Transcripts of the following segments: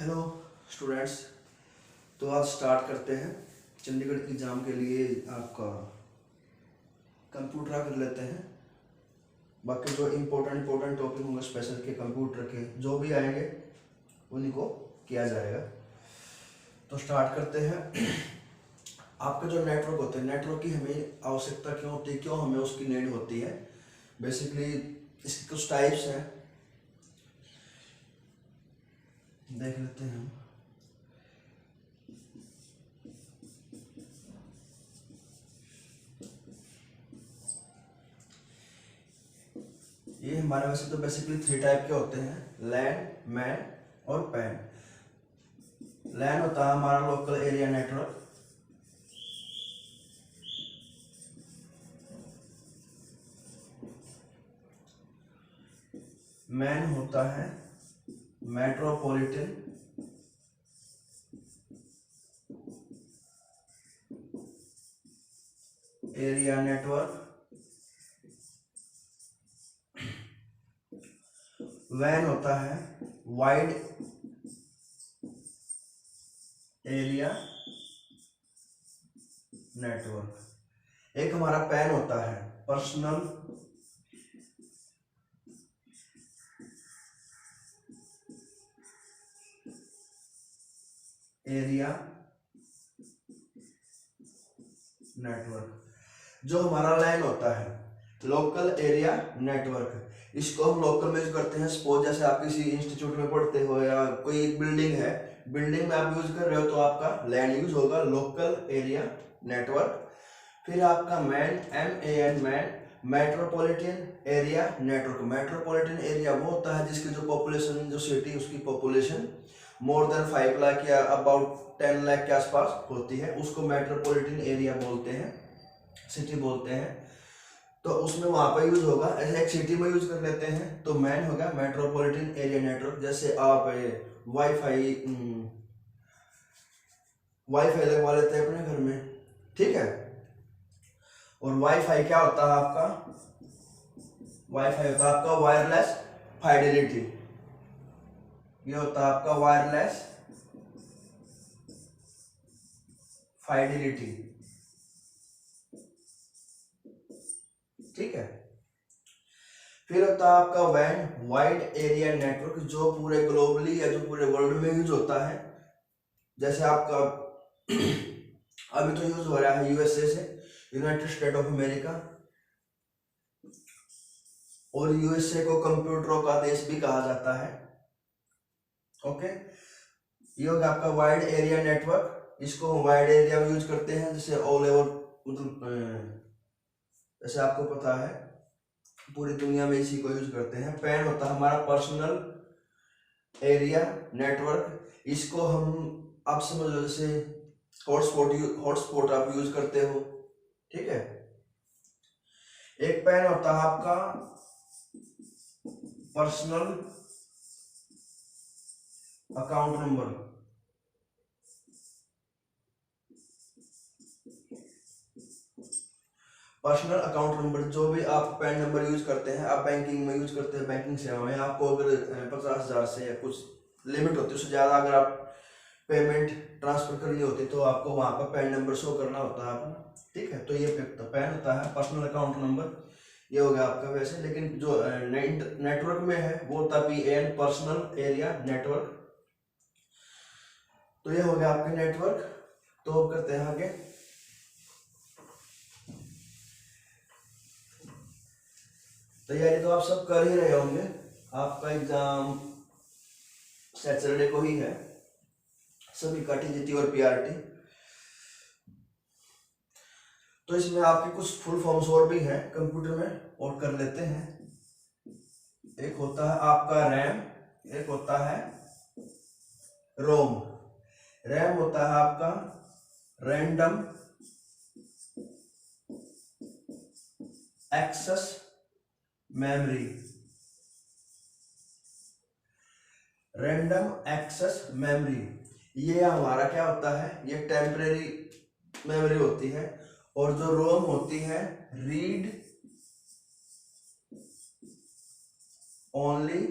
Hello students. तो आज start करते हैं चंडीगढ़ एग्ज़ाम के लिए आपका कंप्यूटर कर लेते हैं। बाकी जो इम्पोर्टेंट टॉपिक होंगे स्पेशल के कंप्यूटर के जो भी आएंगे उन्हीं को किया जाएगा। तो स्टार्ट करते हैं। आपके जो नेटवर्क होते हैं, नेटवर्क की हमें आवश्यकता क्यों होती है, क्यों हमें उसकी नीड होती है। बेसिकली इसकी कुछ टाइप्स हैं, देख लेते हैं हम। ये हमारे वैसे तो बेसिकली 3 टाइप के होते हैं, लैन, मैन और पैन। लैन होता है हमारा लोकल एरिया नेटवर्क। मैन होता है मेट्रोपॉलिटन एरिया नेटवर्क। वैन होता है वाइड एरिया नेटवर्क। एक हमारा पैन होता है पर्सनल एरिया नेटवर्क। जो हमारा लैन होता है लोकल एरिया नेटवर्क, इसको हम लोकल में यूज करते हैं। सपोज जैसे आप किसी इंस्टीट्यूट में पढ़ते हो या कोई एक बिल्डिंग है, बिल्डिंग में आप यूज कर रहे हो तो आपका लैन यूज होगा लोकल एरिया नेटवर्क। फिर आपका man, MAN man, metropolitan area network. Metropolitan area वो होता है जिसकी जो पॉपुलेशन, जो सिटी उसकी पॉपुलेशन मोर देन 5 लाख या अबाउट 10 लाख के आसपास होती है, उसको मेट्रोपॉलिटन एरिया बोलते हैं, सिटी बोलते हैं। तो उसमें वहां पर यूज होगा। ऐसे एक सिटी में यूज कर लेते हैं तो मैन होगा मेट्रोपॉलिटन एरिया नेटवर्क। जैसे आप वाईफाई वाईफाई लगवा लेते हैं अपने घर में, ठीक है। और वाईफाई क्या होता है आपका? वाईफाई होता है आपका वायरलेस फाइडेलिटी। ये होता है आपका वायरलेस फाइडेलिटी, ठीक है। फिर होता है आपका वैन, वाइड एरिया नेटवर्क, जो पूरे ग्लोबली या जो पूरे वर्ल्ड में यूज होता है। जैसे आपका अभी तो यूज हो रहा है USA से, यूनाइटेड स्टेट ऑफ अमेरिका। और USA को कंप्यूटरों का देश भी कहा जाता है, ओके। ये होगा आपका वाइड एरिया नेटवर्क। इसको हम वाइड एरिया में यूज करते हैं, जैसे ऑल ओवर, मतलब जैसे आपको पता है पूरी दुनिया में इसी को यूज करते हैं। पैन होता है हमारा पर्सनल एरिया नेटवर्क। इसको हम आप समझ लो जैसे हॉटस्पॉट आप यूज करते हो, ठीक है। एक पैन होता है आपका personal account number. Personal account number, जो भी आप पैन नंबर यूज करते हैं, आप बैंकिंग में यूज करते हैं, बैंकिंग सेवा में आपको अगर 50,000 से या कुछ लिमिट होती है, उससे ज़्यादा अगर आप पेमेंट ट्रांसफर करनी होती तो आपको वहाँ पर पैन नंबर शो करना होता है अपना, ठीक है। तो ये पैन होता है पर्सनल अकाउंट नंबर, ये हो गया आपका। वैसे लेकिन जो नेटवर्क में है वो होता है PAN पर्सनल एरिया नेटवर्क। तो ये हो गया आपके नेटवर्क। तो अब करते हैं आगे। तैयारी तो आप सब कर ही रहे होंगे, आपका एग्जाम सैटरडे को ही है सभी का, TGT और PRT। तो इसमें आपके कुछ फुल फॉर्म्स और भी हैं कंप्यूटर में, और कर लेते हैं। एक होता है आपका रैम, एक होता है रोम। रैम होता है आपका random access memory. Random access memory ये हमारा क्या होता है? ये टेम्परेरी मेमोरी होती है। और जो रोम होती है रीड ओनली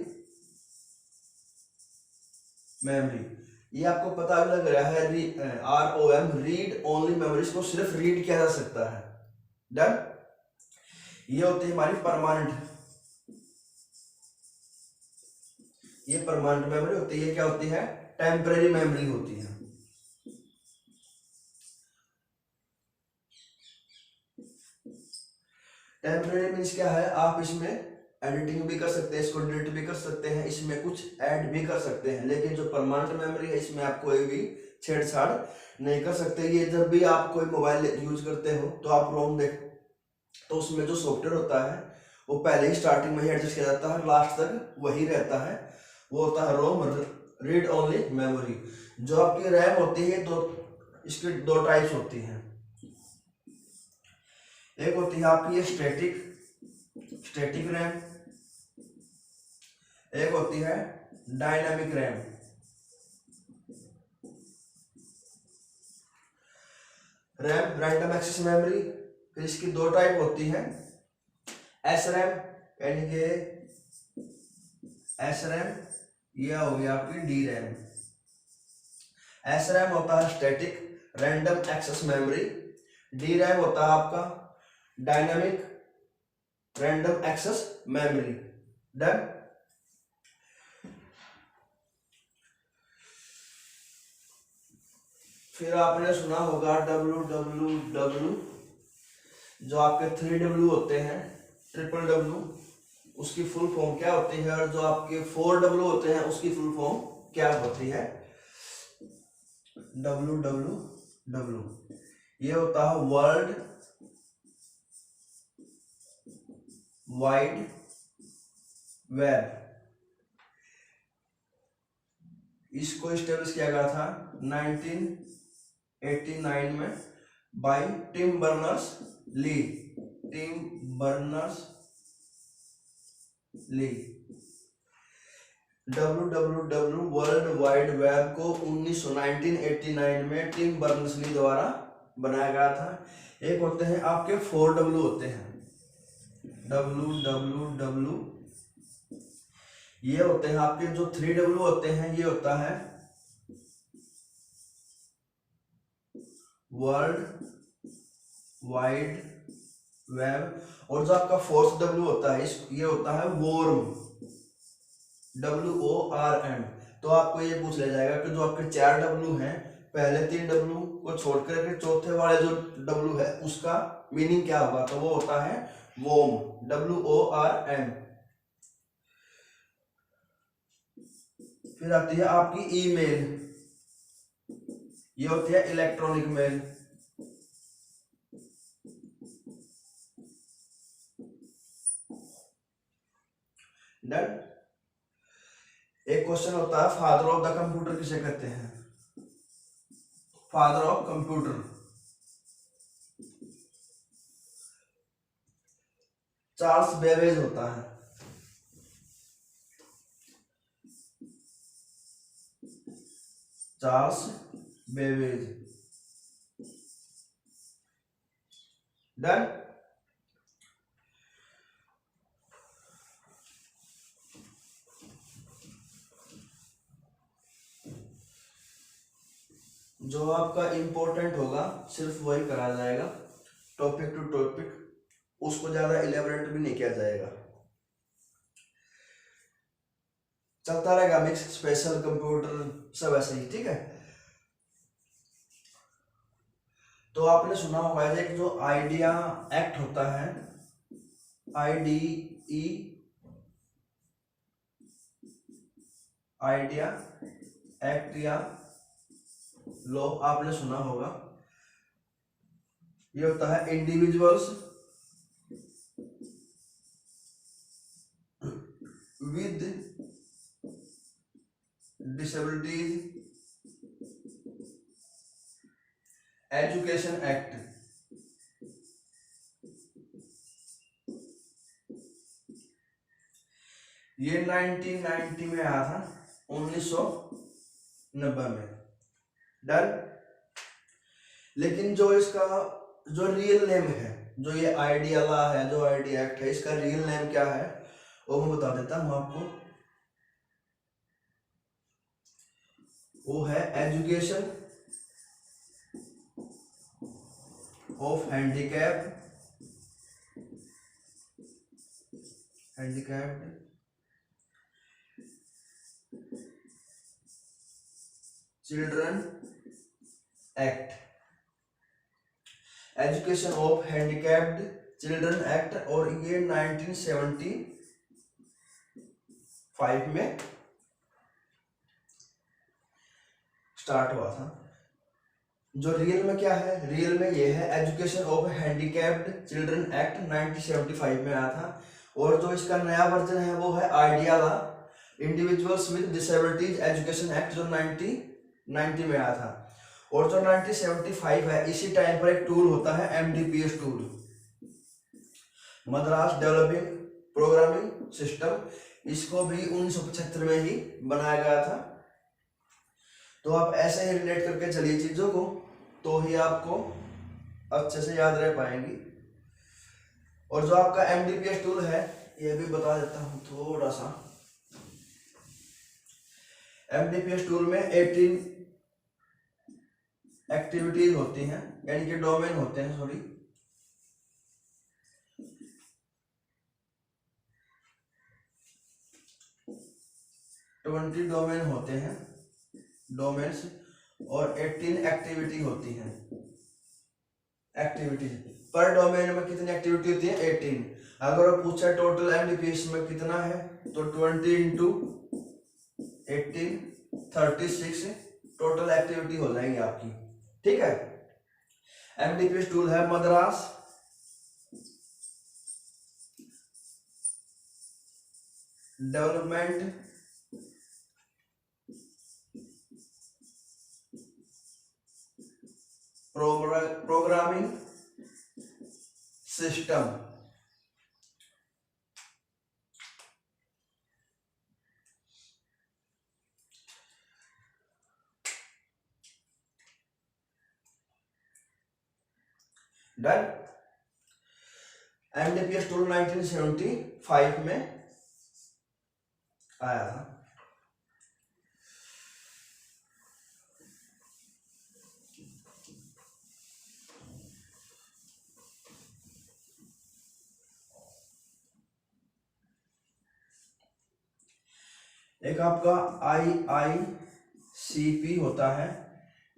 मेमोरी। ये आपको पता भी लग रहा है, ROM, रीड ओनली मेमोरी, इसको सिर्फ रीड किया जा सकता है। डन। ये होती है हमारी परमानेंट, ये परमानेंट मेमोरी होती है। ये क्या होती है? टेम्परेरी मेमोरी होती है। टेम्परेरी मीन्स क्या है, आप इसमें एडिटिंग भी कर सकते हैं, इसको डिलीट भी कर सकते हैं, इसमें कुछ ऐड भी कर सकते हैं। लेकिन जो परमानेंट मेमोरी है इसमें आप कोई भी छेड़छाड़ नहीं कर सकते। ये जब भी आप कोई मोबाइल यूज करते हो तो आप रोम देख, तो उसमें जो सॉफ्टवेयर होता है वो पहले ही स्टार्टिंग में ही एडजस्ट किया जाता है, लास्ट तक वही रहता है। वो होता है रोम, रीड ओनली मेमोरी। जो आपकी रैम होती है, इसकी दो टाइप्स होती हैं। एक होती है आपकी स्टैटिक रैम, एक होती है dynamic RAM. Random access memory, फिर इसकी दो टाइप होती है, एस रैम, यानी कि एस रैम, यह हो गया आपकी डी रैम। एस रैम होता है static random access memory, D RAM होता है आपका dynamic random access memory. Done. फिर आपने सुना होगा WWW, जो आपके 3W होते हैं, WWW, उसकी फुल फॉर्म क्या होती है? और जो आपके 4W होते हैं उसकी फुल फॉर्म क्या होती है? WWW, ये होता है वर्ल्ड वाइड वेब। इसको इस्टेब्लिश किया गया था 1989 में by Tim Berners Lee. WWW world wide web को 1989 में टिम बर्नर्स ली द्वारा बनाया गया था। एक होते हैं आपके 4W होते हैं, WWW। ये होते हैं आपके जो 3W होते हैं, ये होता है वर्ल्ड वाइड वेब। और जो आपका 4W होता है, ये होता है वॉर्म, WORM। तो आपको ये पूछ लिया जाएगा कि जो आपके 4W हैं, पहले 3W को छोड़कर के चौथे वाले जो W है उसका मीनिंग क्या होगा? तो वो होता है वॉर्म, WORM। फिर आती है आपकी ईमेल, ये होती है इलेक्ट्रॉनिक मेल। डन। एक क्वेश्चन होता है, फादर ऑफ द कंप्यूटर किसे कहते हैं? Father of computer Charles Babbage होता है। Charles Babbage. डन। जो आपका इंपॉर्टेंट होगा सिर्फ वही करा जाएगा, टॉपिक टू टॉपिक, उसको ज्यादा इलेबोरेट भी नहीं किया जाएगा। चलता रहेगा मिक्स, स्पेशल, कंप्यूटर, सब ऐसे ही, ठीक है। तो आपने सुना होगा एक जो आइडिया एक्ट होता है, IDE, आइडिया एक्ट या लॉ, आपने सुना होगा। ये होता है individuals with disabilities education act. ये 1990 में आया था, 1990 में। डन। लेकिन जो इसका जो रियल नेम है, जो ये आइडिया लॉ है, जो आइडिया एक्ट है, इसका रियल नेम क्या है वो मैं बता देता हूं आपको। वो है education of handicapped children act. Education of handicapped children act, और ये 1975 में स्टार्ट हुआ था। जो रियल में क्या है, रियल में ये है education of handicapped children act 1975 में आया था। और जो इसका नया वर्जन है वो है आइडिया ला individuals with disabilities education act, जो 1990 में आया था। और जो 1975 है, इसी टाइम पर एक टूल होता है MDPS tool, Madras developing programming system. इसको भी 1975 में ही बनाया गया था। तो आप ऐसे ही रिलेट करके चलिए चीजों को, तो ही आपको अच्छे से याद रह पाएंगी। और जो आपका MDPS टूल है, ये भी बता देता हूं थोड़ा सा। MDPS टूल में 18 एक्टिविटीज होती हैं, यानी कि डोमेन होते हैं, सॉरी 20 डोमेन होते हैं, डोमेन्स, और 18 एक्टिविटी होती हैं। एक्टिविटीज पर डोमेन में कितनी एक्टिविटी होती है? 18। अगर वो पूछा टोटल MDPS में कितना है, तो 20 इंटू 18 36 टोटल एक्टिविटी हो जाएंगी आपकी। ठीक है। MDPS टूल है Madras development programming system. Done. MDPS tool 1975 में आया था। एक आपका IICP होता है,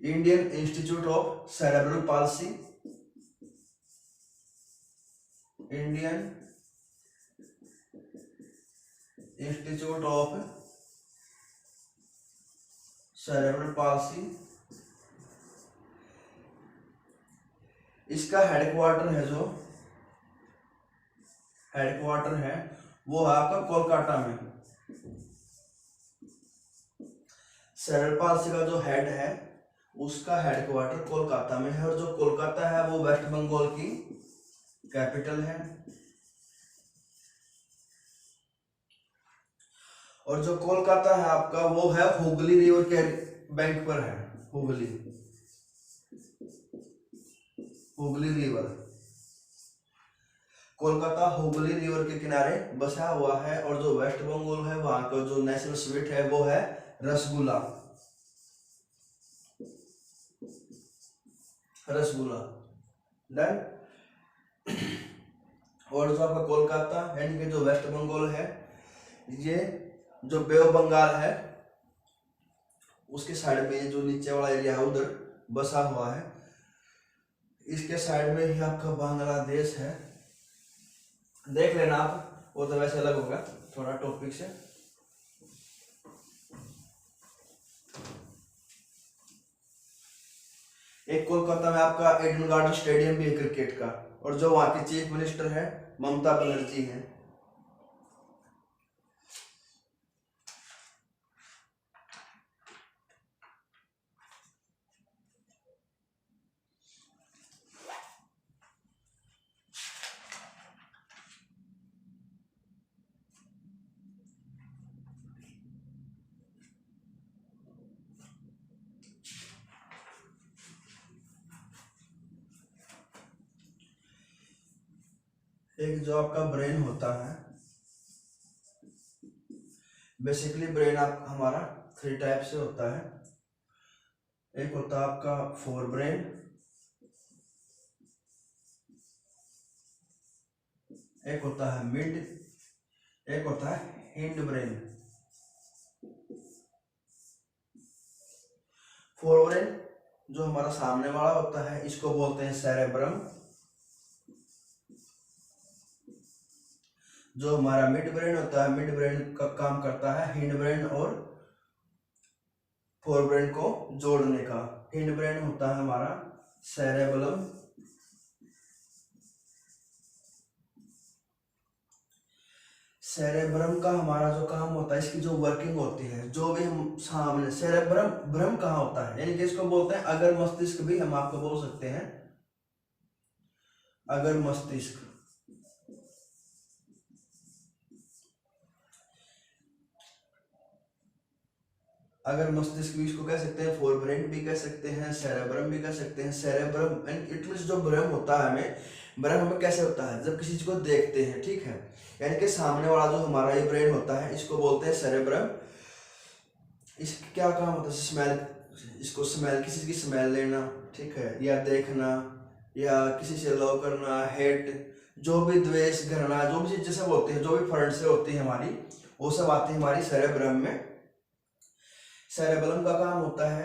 Indian institute of cerebral palsy, Indian institute of cerebral palsy. इसका हेडक्वार्टर है, जो हेडक्वार्टर है वो है आपका कोलकाता में। सेरेब्रल पाल्सी का जो हेड है उसका हेडक्वार्टर कोलकाता में है, और जो कोलकाता है वो वेस्ट बंगाल की कैपिटल है। और जो कोलकाता है आपका वो है हुगली रिवर के बैंक पर है, हुगली रिवर। कोलकाता हुगली रिवर के किनारे बसा हुआ है। और जो वेस्ट बंगाल है वहां का जो नेशनल स्वीट है वो है रसगुल्ला। डन। और जो आपका कोलकाता यानी कि जो वेस्ट बंगाल है, ये जो बे ऑफ बंगाल है उसके साइड में जो नीचे वाला एरिया है उधर बसा हुआ है। इसके साइड में ही आपका बांग्लादेश है, देख लेना आप, वो तो वैसे अलग होगा थोड़ा टॉपिक से। एक कोलकाता में आपका ईडन गार्डन स्टेडियम भी है क्रिकेट का, और जो वहां की चीफ मिनिस्टर है ममता बनर्जी हैं। एक जो आपका ब्रेन होता है, बेसिकली ब्रेन आप हमारा 3 टाइप से होता है। एक होता है आपका फोर ब्रेन, एक होता है मिड, एक होता है हिंड ब्रेन। फोर ब्रेन जो हमारा सामने वाला होता है इसको बोलते हैं सेरेब्रम। जो हमारा मिड ब्रेन होता है, मिड ब्रेन का काम करता है हिंड ब्रेन और फोर ब्रेन को जोड़ने का। हिंड ब्रेन होता है हमारा सेरेबलम, सेरेब्रम का हमारा जो काम होता है, इसकी जो वर्किंग होती है, जो भी हम सामने सेरेब्रम ब्रम कहाँ होता है, यानी कि इसको बोलते हैं अगर मस्तिष्क भी हम आपको बोल सकते हैं। अगर मस्तिष्क, अगर मस्तिष्क भी इसको कह सकते हैं, फोर ब्रेन भी कह सकते हैं, सेरेब्रम भी कह सकते हैं। सेरेब्रम एंड इट मींस जो ब्रह्म होता है हमें, ब्रह्म हमें कैसे होता है जब किसी चीज को देखते हैं, ठीक है, यानी कि सामने वाला जो हमारा ये ब्रेन होता है इसको बोलते हैं सेरेब्रम। इसका क्या काम होता है, स्मेल, इसको स्मेल, किसी की स्मेल लेना, ठीक है, या देखना, या किसी से लव करना, हेट, जो भी द्वेष, घृणा, जो भी चीज जैसे बोलते हैं, जो भी फंड से होती है हमारी, वो सब आती है हमारी सेरेब्रम में। सेरेबलम का काम होता है,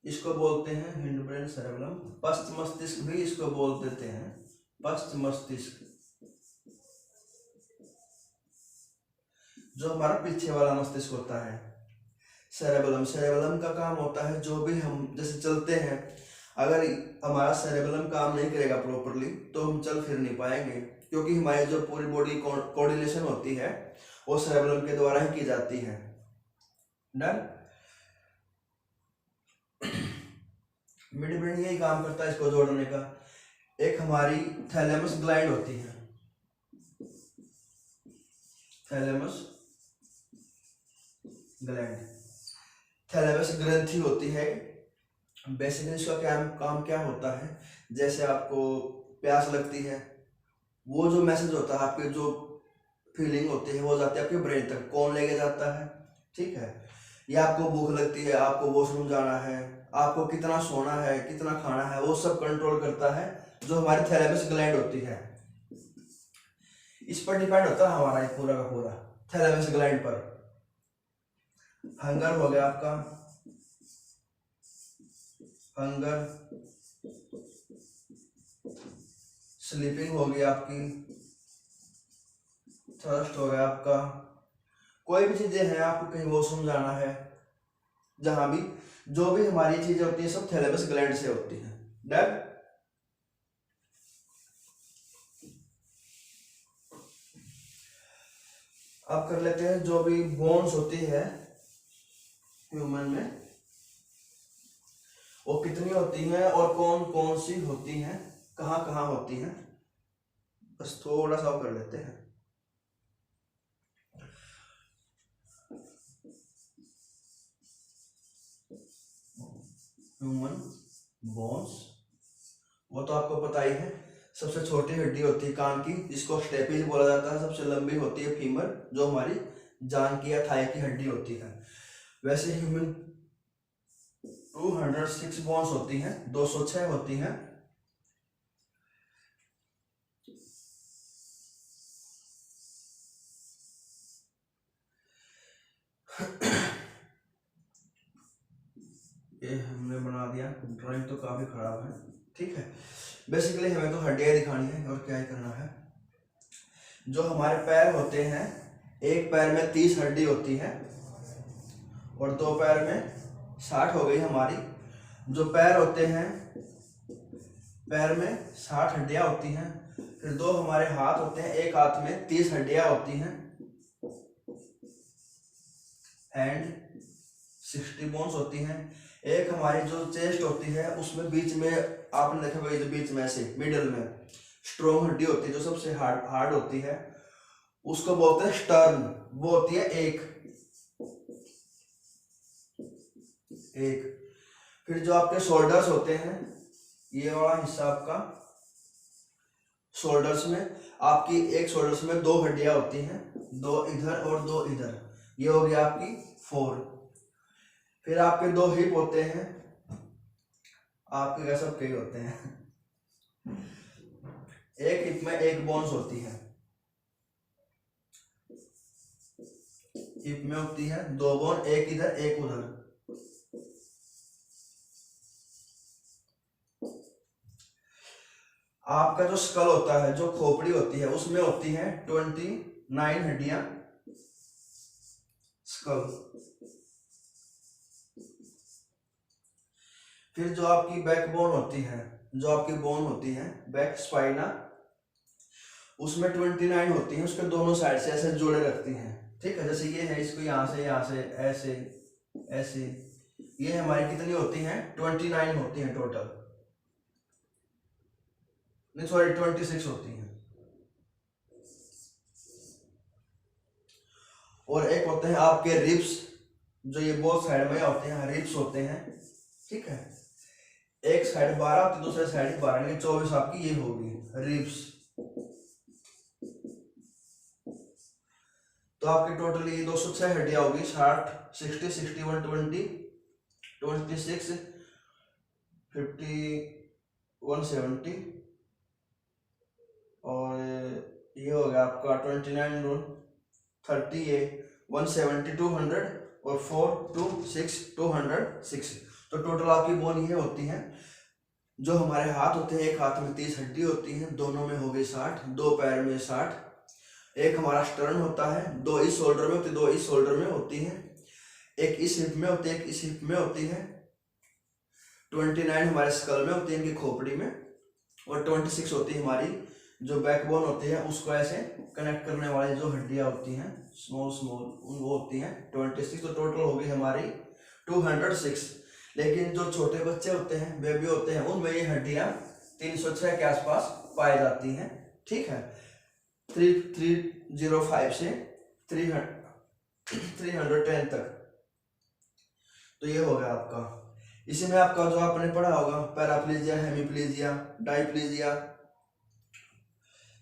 इसको बोलते हैं हिंड ब्रेन, सेरेबलम। पश्च मस्तिष्क भी इसको बोल देते हैं, पश्च मस्तिष्क, जो हमारा पीछे वाला मस्तिष्क होता है। सेरेबलम, सेरेबलम का काम होता है जो भी हम जैसे चलते हैं, अगर हमारा सेरेबलम काम नहीं करेगा प्रॉपरली तो हम चल फिर नहीं पाएंगे, क्योंकि हमारी जो पूरी बॉडी कोऑर्डिनेशन होती है वो सेरेबलम के द्वारा ही की जाती है। डन। मिड ब्रेन यही काम करता है इसको जोड़ने का। एक हमारी थैलेमस ग्लैंड होती है, थैलेमस ग्लैंड, थैलेमस ग्रंथि होती है। बेसिकली इसका काम क्या होता है, जैसे आपको प्यास लगती है, वो जो मैसेज होता है, आपके जो फीलिंग होती है वो जाती है आपके ब्रेन तक, कौन लेके जाता है, ठीक है। या आपको भूख लगती है, आपको वॉशरूम जाना है, आपको कितना सोना है, कितना खाना है, वो सब कंट्रोल करता है जो हमारी थैलेमस ग्लैंड होती है। इस पर डिपेंड होता है हमारा ये पूरा का पूरा, थैलेमस ग्लैंड पर। हंगर हो गया आपका, हंगर, स्लीपिंग हो गई आपकी, थर्स्ट हो गया आपका, कोई भी चीजें हैं, आपको कहीं वॉशरूम जाना है, जहां भी जो भी हमारी चीजें होती है सब थैलेमस ग्लैंड से होती है। डन। अब कर लेते हैं जो भी बोन्स होती है ह्यूमन में, वो कितनी होती हैं और कौन कौन सी होती हैं, कहाँ कहाँ होती हैं, बस थोड़ा सा कर लेते हैं। ह्यूमन बोन्स, वो तो आपको पता ही है, सबसे छोटी हड्डी होती है कान की, जिसको स्टेपिज बोला जाता है। सबसे लंबी होती है फीमर, जो हमारी जांग की या थाई की हड्डी होती है। वैसे ह्यूमन 206 बोन्स होती हैं, 206 होती हैं। ये हमने बना दिया, ड्राइंग तो काफी खराब है, ठीक है। बेसिकली हमें तो हड्डियां दिखानी है और क्या ही करना है। जो हमारे पैर होते हैं, एक पैर में 30 हड्डी होती है और दो पैर में 60 हो गई हमारी। जो पैर होते हैं, पैर में 60 हड्डियां होती हैं। फिर दो हमारे हाथ होते हैं, एक हाथ में 30 हड्डियां होती हैं, हैंड 60 बोन्स होती हैं। एक हमारी जो चेस्ट होती है, उसमें बीच में आपने देखा होगा, जो बीच में से मिडल में स्ट्रॉन्ग हड्डी होती है जो सबसे हार्ड होती है, उसको बोलते हैं स्टर्न, वो होती है एक। फिर जो आपके शोल्डर्स होते हैं, ये वाला हिस्सा आपका शोल्डर्स में, आपकी एक शोल्डर्स में 2 हड्डियां होती हैं, 2 इधर और 2 इधर, ये हो गया आपकी 4। फिर आपके 2 हिप होते हैं, आपके क्या सब कई होते हैं। एक हिप में एक बोन्स होती है, हिप में होती है दो बोन, एक इधर एक उधर। आपका जो स्कल होता है, जो खोपड़ी होती है, उसमें होती है 29 हड्डियां स्कल। फिर जो आपकी बैक बोन होती है, जो आपकी बोन होती है बैक स्पाइना, उसमें 29 होती है, उसके दोनों साइड से ऐसे जोड़े रखती हैं। ठीक है, जैसे ये है, इसको यहाँ से ऐसे ऐसे, ये हमारी कितनी होती हैं 29 होती हैं टोटल, नहीं सॉरी 26 होती हैं। और एक होते हैं आपके रिब्स, जो ये बोथ साइड में होते हैं, रिब्स होते हैं। ठीक है, एक साइड 12 होती है, दूसरे साइड 12, यानी 24 आपकी ये होगी रिब्स। तो आपकी टोटली 206 हड्डियां होगी, 60 60 61 20 26 50 170, और ये हो गया आपका 29 30 ये 170 200 और 4 2 6 206। तो टोटल आपकी बोन ये होती है। जो हमारे हाथ होते हैं, एक हाथ में 30 हड्डी होती है, दोनों में हो गई 60, दो पैर में 60, एक हमारा स्टर्न होता है, दो इस शोल्डर में होती है, दो इस शोल्डर में होती है, एक इस हिप में होती है, एक इस हिप में होती है, 29 हमारे स्कल में होती है, इनकी खोपड़ी में, और 26 होती है हमारी जो बैकबोन होती है, उसको ऐसे कनेक्ट करने वाली जो हड्डियां होती हैं स्मॉल स्मॉल, वो होती हैं 26। तो टोटल होगी हमारी 206। लेकिन जो छोटे बच्चे होते हैं, बेबी होते हैं, उनमें ये हड्डियां 306 के आसपास पाई जाती हैं। ठीक है, 305 से 310 तक। तो ये हो गया आपका। इसी में आपका जो आपने पढ़ा होगा पैराप्लीजिया, हेमीप्लीजिया, डाइप्लीजिया।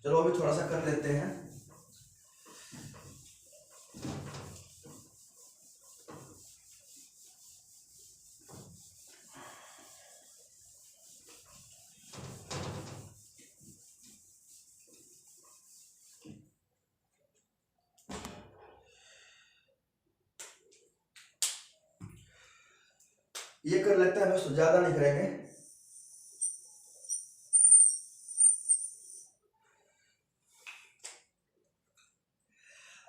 चलो अभी थोड़ा सा कर लेते हैं। ये कर लेते हैं, बस ज्यादा नहीं करेंगे।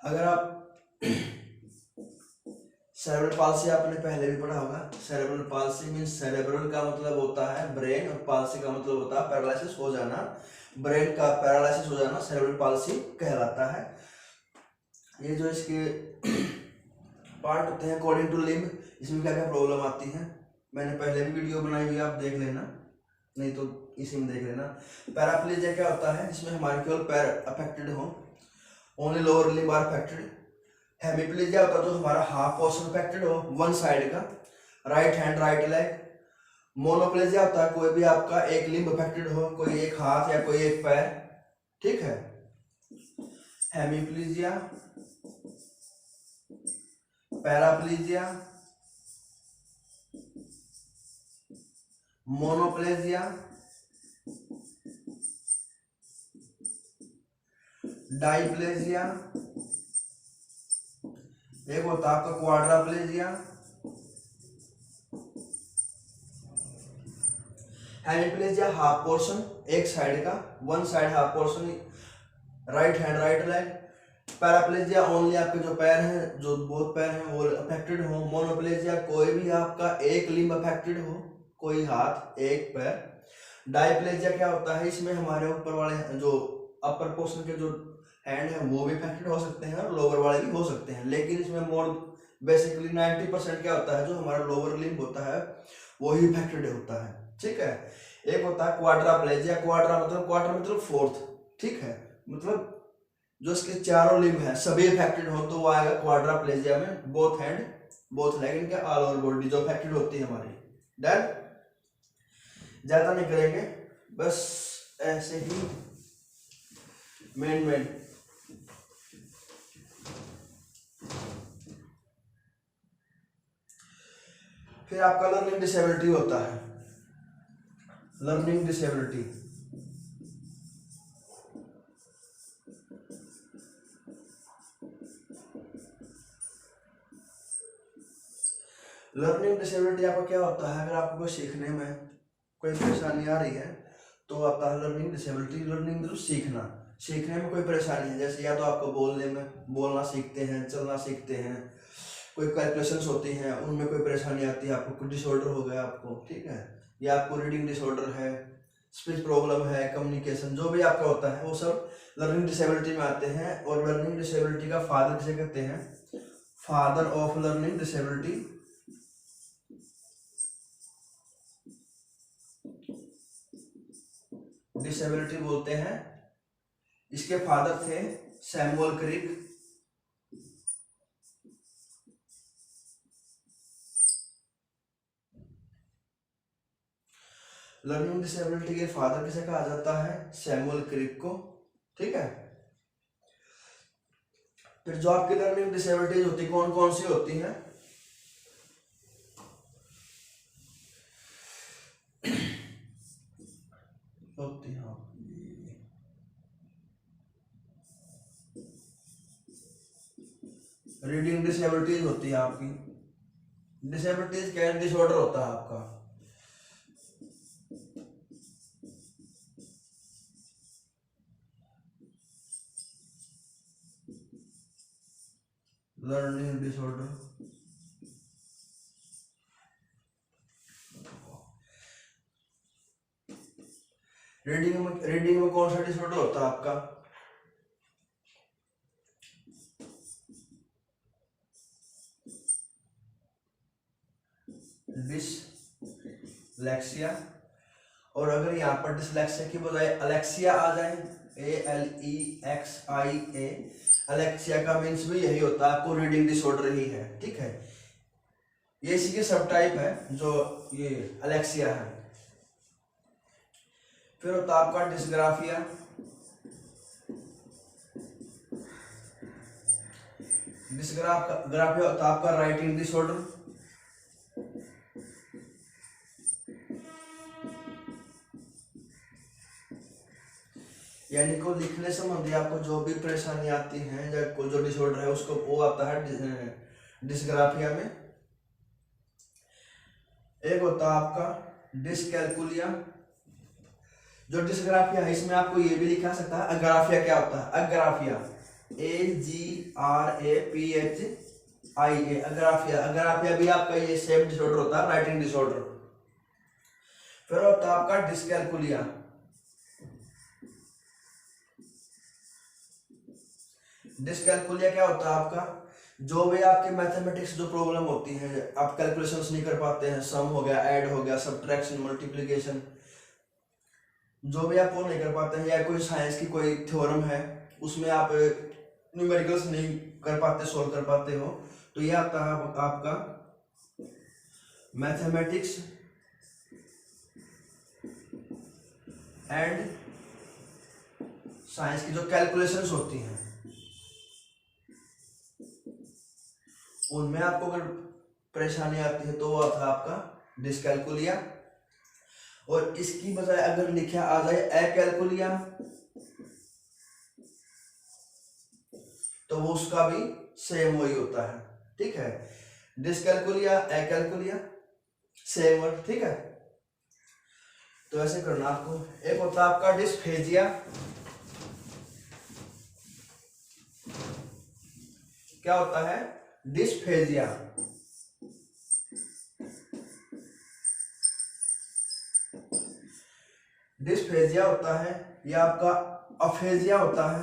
अगर आप सेरेब्रल पाल्सी आपने पहले भी पढ़ा होगा। सेरेब्रल पाल्सी मींस, सेरेब्रल का मतलब होता है ब्रेन और पाल्सी का मतलब होता है पैरालिसिस हो जाना। ब्रेन का पैरालिसिस हो जाना सेरेब्रल पाल्सी कहलाता है। ये जो इसके पार्ट होते हैं अकॉर्डिंग टू लिम्ब, इसमें क्या क्या प्रॉब्लम आती है, मैंने पहले भी वीडियो बनाई हुई है, आप देख लेना, नहीं तो इसी में देख लेना। पैराप्लीजिया क्या होता है, जिसमें हमारे केवल पैर अफेक्टेड हो, only lower limb are affected. Hemiplegia होता है जो हमारा हाफ पोर्शन अफेक्टेड हो, वन साइड का, right hand right leg. Monoplegia होता है कोई भी आपका एक लिम्ब अफेक्टेड हो, कोई एक हाथ या कोई एक पैर। ठीक है, हेमीप्लीजिया, पैराप्लीजिया, मोनोप्लेजिया, डाइप्लेजिया, एक होता है आपका क्वाड्राप्लेजिया। हेमीप्लेजिया हाफ पोर्शन एक साइड का, one side half portion, right hand right leg. Paraplegia only आपके जो पैर हैं, जो बोथ पैर हैं वो अफेक्टेड हो। मोनोप्लेजिया कोई भी आपका एक लिम्ब अफेक्टेड हो, कोई हाथ एक पैर। डाइप्लेजिया क्या होता है, इसमें हमारे ऊपर वाले जो अपर पोर्शन के जो हैंड है वो भी अफेक्टेड हो सकते हैं और लोअर वाले भी हो सकते हैं, लेकिन इसमें मोर बेसिकली 90% क्या होता है, जो हमारा लोअर लिम्ब होता है वही अफेक्टेड होता है। ठीक है, एक होता है क्वाड्राप्लेजिया, क्वाड्रा मतलब फोर्थ। ठीक है, मतलब जो इसके चारों लिम्ब है सभी अफेक्टेड हो तो वो आएगा क्वाड्राप्लेजिया में, बोथ हैंड बोथ लेग, इनके ऑल ओवर बॉडी जो अफेक्टेड होती है हमारी। डन, ज्यादा नहीं करेंगे, बस ऐसे ही मेन। फिर आपका लर्निंग डिसेबिलिटी होता है। Learning disability. लर्निंग डिसेबिलिटी आपका क्या होता है, अगर आपको सीखने में कोई परेशानी आ रही है तो आता है लर्निंग डिसेबिलिटी। लर्निंग मतलब सीखना, सीखने में कोई परेशानी है, जैसे या तो आपको बोलने में, बोलना सीखते हैं, चलना सीखते हैं, कोई कैलकुलेशंस होती हैं उनमें कोई परेशानी आती है, आपको कोई डिसऑर्डर हो गया आपको, ठीक है, या आपको रीडिंग डिसऑर्डर है, स्पीच प्रॉब्लम है, कम्युनिकेशन, जो भी आपका होता है वो सब लर्निंग डिसेबिलिटी में आते हैं। और लर्निंग डिसेबिलिटी का फादर किसे कहते हैं, father of learning disability disability बोलते हैं। इसके फादर थे सैमुअल क्रिक। लर्निंग डिसेबिलिटी के फादर किसे कहा जाता है, सैमुअल क्रिक को, ठीक है। फिर जो आपकी लर्निंग डिसेबिलिटीज होती कौन कौन सी होती हैं, रीडिंग डिसेबिलिटीज होती है आपकी। डिसेबिलिटीज क्या है, डिसऑर्डर होता है आपका। लर्निंग डिसऑर्डर, रीडिंग में कौन सा डिसऑर्डर होता है आपका, डिसलेक्सिया। और अगर यहाँ पर डिसलेक्सिया की बजाय अलेक्सिया आ जाए, ALEXIA, अलेक्सिया का मीन्स भी यही होता है, आपको रीडिंग डिसऑर्डर ही है, ठीक है। ये इसी के सब टाइप है जो ये अलेक्सिया है। फिर होता है आपका डिसग्राफिया। डिसग्राफिया होता है आपका राइटिंग डिसऑर्डर। यानी को लिखने संबंधी आपको जो भी परेशानी आती है या कोई जो डिसऑर्डर है उसको वो आता है डिसग्राफिया में। एक होता है आपका डिसकैलकुलिया। जो डिसग्राफिया है इसमें आपको ये भी लिखा सकता है अग्राफिया क्या होता है, अग्राफिया, AGRAPHIA, अग्राफिया। अग्राफिया भी आपका ये सेम डिसऑर्डर होता है, राइटिंग डिसऑर्डर। फिर होता है आपका डिसकैलकुलिया। डिसकैलकुलिया क्या होता है आपका, जो भी आपके मैथमेटिक्स जो प्रॉब्लम होती है, आप कैलकुलेशंस नहीं कर पाते हैं, सम हो गया, ऐड हो गया, सब्ट्रैक्शन, मल्टीप्लिकेशन, जो भी आप वो नहीं कर पाते हैं, या कोई साइंस की कोई थ्योरम है उसमें आप न्यूमेरिकल्स नहीं कर पाते, सोल्व कर पाते हो, तो ये आता है आपका मैथमेटिक्स एंड साइंस की जो कैलकुलेशंस होती हैं उनमें आपको अगर परेशानी आती है तो वो आता है आपका डिसकैलकुलिया। और इसकी बजाय अगर लिखा आ जाए एकैलकुलिया तो वो उसका भी सेम वही होता है, ठीक है। डिसकैलकुलिया, एकैलकुलिया, सेम वर्ड, ठीक है। तो ऐसे करना आपको। एक होता है आपका डिस्फेजिया। क्या होता है, डिस्फेजिया। डिस्फेजिया होता है या आपका अफेजिया होता है।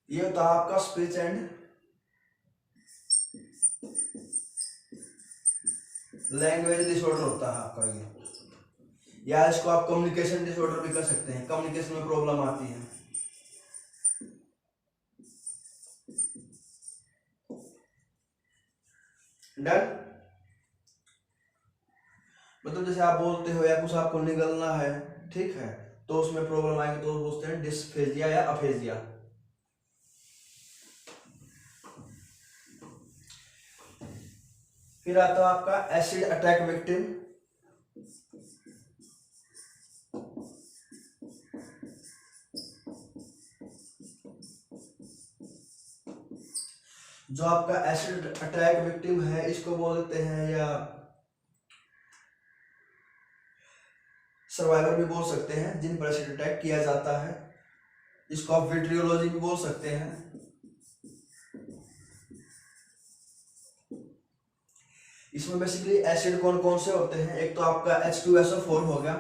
ये होता है आपका स्पीच एंड लैंग्वेज डिसऑर्डर होता है आपका ये, या इसको आप कम्युनिकेशन डिसऑर्डर भी कर सकते हैं, कम्युनिकेशन में प्रॉब्लम आती है। डन। मतलब जैसे आप बोलते हो या कुछ आपको निगलना है, ठीक है, तो उसमें प्रॉब्लम आएगी तो बोलते हैं डिस्फेजिया या अफेजिया। फिर आता है आपका एसिड अटैक विक्टिम। जो आपका एसिड अटैक विक्टिम है इसको बोलते हैं, या सर्वाइवर भी बोल सकते हैं, जिन पर एसिड अटैक किया जाता है। इसको आप विट्रियोलॉजी भी बोल सकते हैं। इसमें बेसिकली एसिड कौन कौन से होते हैं, एक तो आपका H2SO4 हो गया,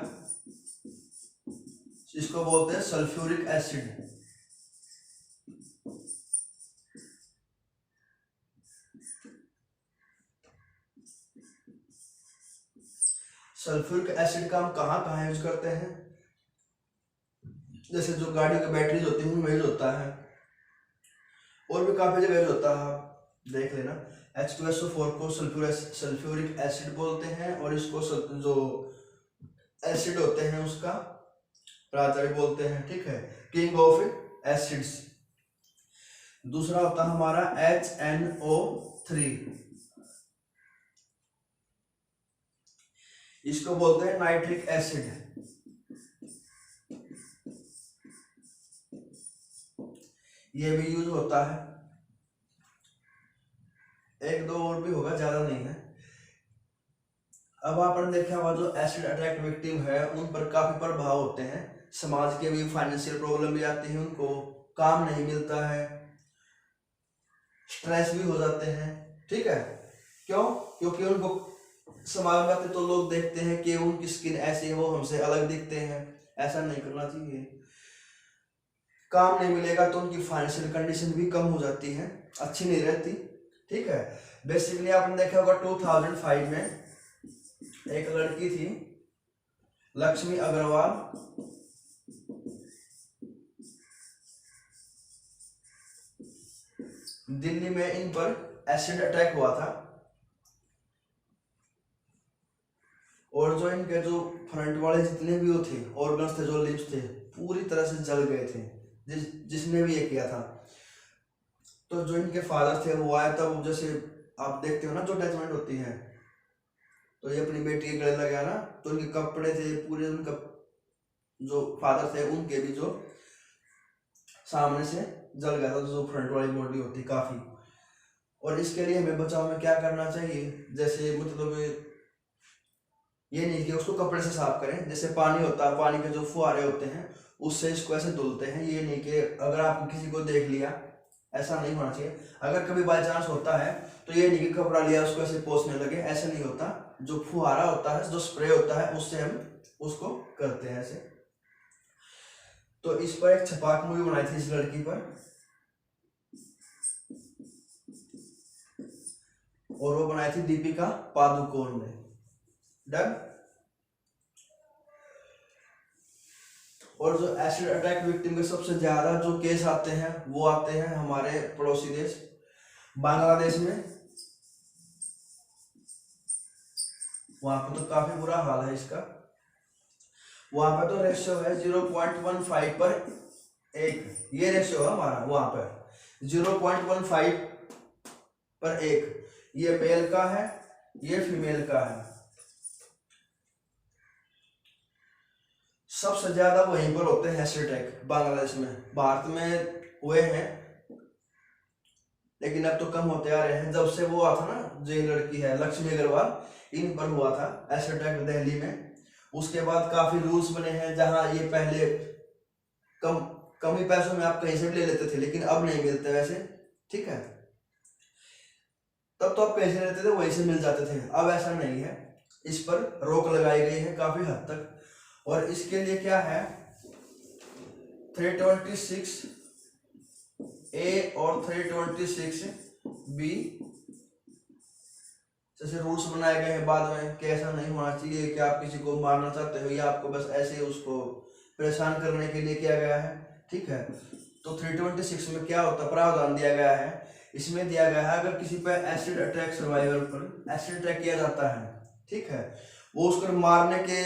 इसको बोलते हैं सल्फ्यूरिक एसिड। सल्फ्यूरिक एसिड का हम कहाँ कहाँ यूज करते हैं, जैसे जो गाड़ियों की बैटरीज होती हैं उनमें यूज होता है, और भी काफी जगह यूज होता है, आप देख लेना। H2SO4 को सल्फ्यूरिक एसिड बोलते हैं, और इसको जो एसिड होते हैं उसका राजा भी बोलते हैं, ठीक है, किंग ऑफ एसिड्स। दूसरा होता है हमारा HNO3, इसको बोलते हैं नाइट्रिक एसिड। ये भी यूज होता है, एक दो और भी होगा, ज्यादा नहीं है। अब आपने देखा हुआ जो एसिड अटैक विक्टिम है उन पर काफी प्रभाव होते हैं, समाज के भी फाइनेंशियल प्रॉब्लम भी आती है, उनको काम नहीं मिलता है, स्ट्रेस भी हो जाते हैं, ठीक है। क्यों? क्योंकि उनको समाज में आते तो लोग देखते हैं कि उनकी स्किन ऐसी है, वो हमसे अलग दिखते हैं। ऐसा नहीं करना चाहिए। काम नहीं मिलेगा तो उनकी फाइनेंशियल कंडीशन भी कम हो जाती है, अच्छी नहीं रहती, ठीक है। बेसिकली आपने देखा होगा 2005 में एक लड़की थी लक्ष्मी अग्रवाल, दिल्ली में इन पर एसिड अटैक हुआ था, और जो इनके जो फ्रंट वाले जितने भी वो थे ऑर्गन्स थे, जो लिप्स थे, पूरी तरह से जल गए थे, जिसने भी ये किया था। तो जो इनके फादर थे वो आया, तब जैसे आप देखते हो ना जो अटैचमेंट होती है, तो ये अपनी बेटी के गले लगा ना, तो उनके कपड़े थे पूरे, उनका जो फादर थे उनके भी जो सामने से जल गया था, जो फ्रंट वाली बॉडी होती काफी। और इसके लिए हमें बचाव में क्या करना चाहिए, जैसे मतलब ये नहीं कि उसको कपड़े से साफ करें, जैसे पानी होता है, पानी के जो फुहारे होते हैं उससे इसको ऐसे धुलते हैं। ये नहीं कि अगर आप किसी को देख लिया, ऐसा नहीं होना चाहिए। अगर कभी बाई चांस होता है तो ये नहीं कि कपड़ा लिया उसको ऐसे पोंछने लगे, ऐसे नहीं होता। जो फुहारा होता है, जो स्प्रे होता है, उससे हम उसको करते हैं ऐसे। तो इस पर एक छपाक मूवी बनाई थी इस लड़की पर, और वो बनाई थी दीपिका पादुकोण ने। डन। और जो एसिड अटैक विक्टिम के सबसे ज्यादा जो केस आते हैं वो आते हैं हमारे पड़ोसी देश बांग्लादेश में। वहां पे तो काफी बुरा हाल है इसका। वहां पे तो रेशियो है 0.15 पर 1, ये रेशियो है हमारा वहां पर 0.15 पर 1। ये मेल का है, ये फीमेल का है। सबसे ज्यादा वहीं पर होते हैं एसिड अटैक बांग्लादेश में। भारत में हुए हैं लेकिन अब तो कम होते आ रहे हैं। जब से वो हुआ था ना, जो लड़की है लक्ष्मी अग्रवाल, इन पर हुआ था एसिड अटैक दिल्ली में। उसके बाद काफी रूल्स बने हैं, जहां ये पहले कम ही पैसों में आप कहीं से भी ले लेते थे, लेकिन अब नहीं मिलते वैसे, ठीक है। तब तो आप कहीं से लेते थे वहीं से मिल जाते थे, अब ऐसा नहीं है। इस पर रोक लगाई गई है काफी हद तक। और इसके लिए क्या है, 326 ए और 326 बी जैसे रूल्स बनाए गए हैं बाद में कि ऐसा नहीं होना चाहिए कि आप किसी को मारना चाहते हो या आपको बस ऐसे उसको परेशान करने के लिए किया गया है, ठीक है। तो 326 में क्या होता है, प्रावधान दिया गया है। इसमें दिया गया है अगर किसी पर एसिड अटैक सर्वाइवर पर एसिड अटैक किया जाता है, ठीक है, वो उसको मारने के,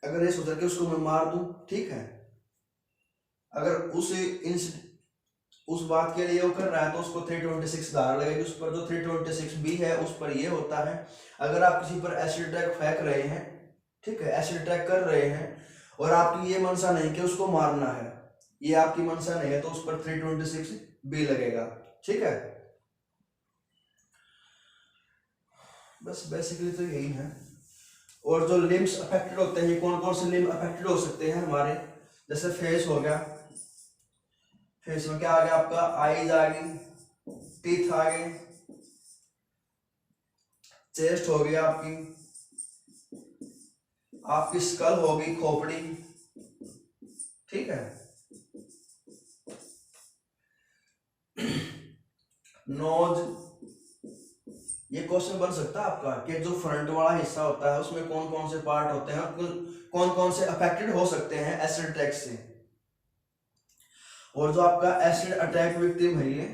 अगर ये सोचा कि उसको मैं मार दूं, ठीक है, अगर उस उस बात के लिए वो कर रहा है तो उसको 326 धार लगेगी उस पर। जो 326B है उस पर ये होता है, अगर आप किसी पर एसिड अटैक फेंक रहे हैं, ठीक है, एसिड अटैक कर रहे हैं और आपकी ये मंशा नहीं कि उसको मारना है, ये आपकी मंशा नहीं है, तो उस पर 326B लगेगा, ठीक है। बस बेसिकली तो यही है। और जो लिम्स अफेक्टेड होते हैं, कौन कौन से लिम्ब अफेक्टेड हो सकते हैं हमारे, जैसे फेस हो गया, फेस में क्या आ गया आपका, आईज आ गई, टीथ आ गए, चेस्ट हो गया आपकी, आपकी स्कल होगी, खोपड़ी, ठीक है, नोज। ये क्वेश्चन बन सकता है आपका कि जो फ्रंट वाला हिस्सा होता है उसमें कौन कौन से पार्ट होते हैं, कौन कौन से अफेक्टेड हो सकते हैं एसिड अटैक से। और जो आपका एसिड अटैक विक्टिम है, ये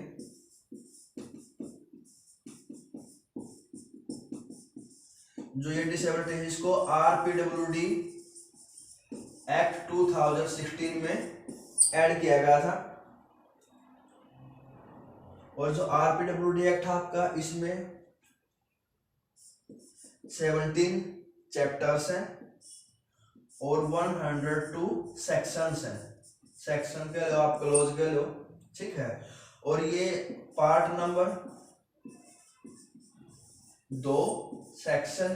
जो ये डिसेबिलिटी है, इसको RPWD एक्ट 2016 में ऐड किया गया था। और जो RPWD एक्ट है आपका, इसमें 17 चैप्टर्स हैं और 102 सेक्शंस हैं। सेक्शन के लो आप, क्लोज के लो, ठीक है। और ये part number 2 section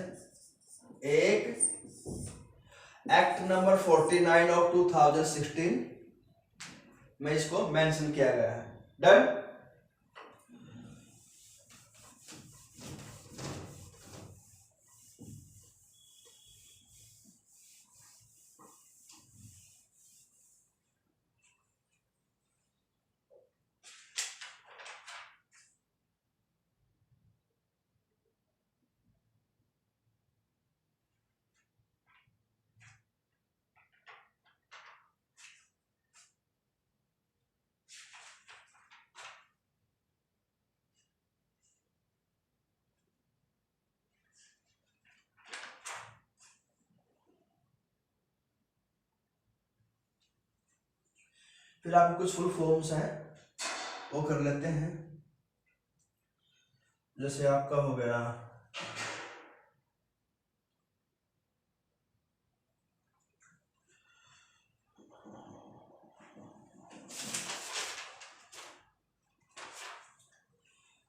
1 act number 49 of 2016 में इसको मेंशन किया गया है। डन। फिर आपके कुछ फुल फॉर्म्स हैं वो कर लेते हैं। जैसे आपका हो गया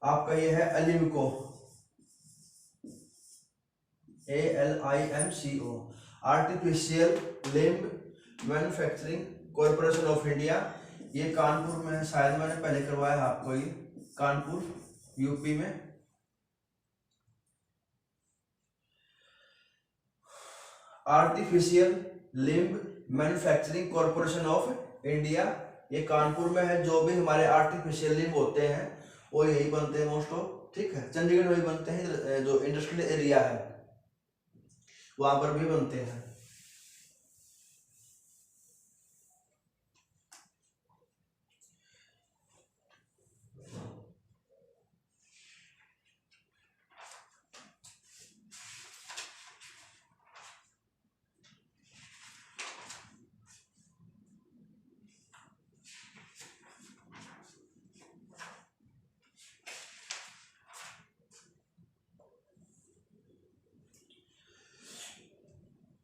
आपका, ये है अलिम्को, ALIMCO, artificial limb manufacturing corporation of India. ये कानपुर में है, शायद मैंने पहले करवाया है आपको, ये कानपुर यूपी में। Artificial limb manufacturing corporation of India, ये कानपुर में है। जो भी हमारे आर्टिफिशियल लिम्ब होते हैं वो यही बनते हैं मोस्ट ऑफ, ठीक है। चंडीगढ़ में भी बनते हैं, जो इंडस्ट्रियल एरिया है वहां पर भी बनते हैं।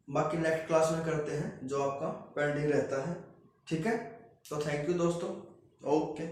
बाकी नेक्स्ट क्लास में करते हैं जो आपका पेंडिंग रहता है, ठीक है। तो थैंक यू दोस्तों, ओके।